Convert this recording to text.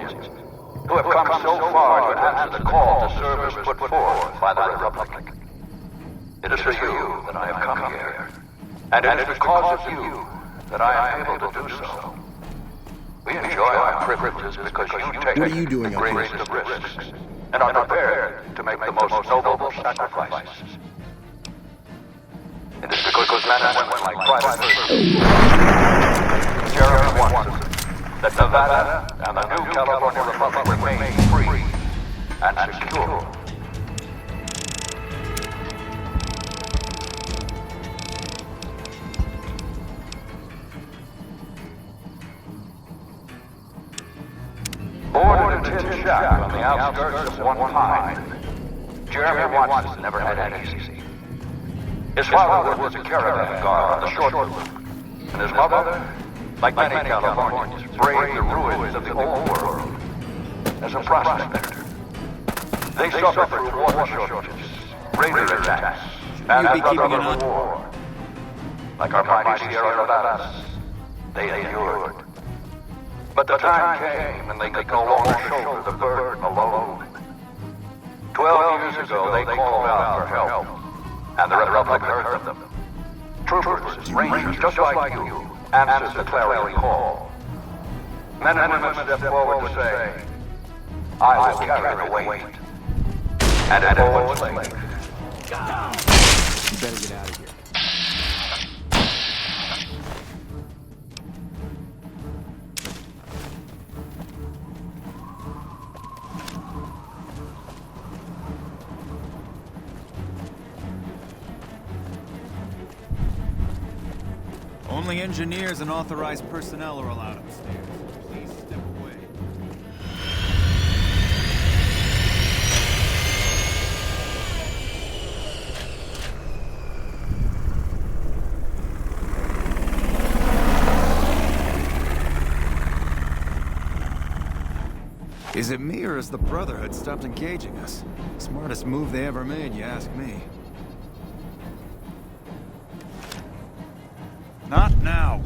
civilians who have come so far to answer the call to service put forth by the Republic. It is for you that I have come here, and it is because of you that I am able to do so. We enjoy our privileges because you take the greatest of risks and are prepared to make the most noble sacrifices. It is because men and women like Private Jeremy wants that Nevada and the new California Republic remain free and secure. Born in a tin shack on the outskirts of one pine, Jeremy Watson never had it easy. His father was a caravan guard on the short route, and his mother, like many Californians, braved the ruins of the old world as a prospector. They suffered through water shortages, raider attacks, and another war. Like our mighty Sierra Nevadas, they endured. But the time came and they could no longer shoulder the burden alone. 12 years ago, they called out for help, and the Republic heard them. Troopers, rangers, just like you, answered the clarion call. Men and women stepped forward to say, I will carry the weight. And at Owen's Lake. You better get out of here. Only engineers and authorized personnel are allowed upstairs. Please step away. Is it me, or has the Brotherhood stopped engaging us? Smartest move they ever made, you ask me. Not now.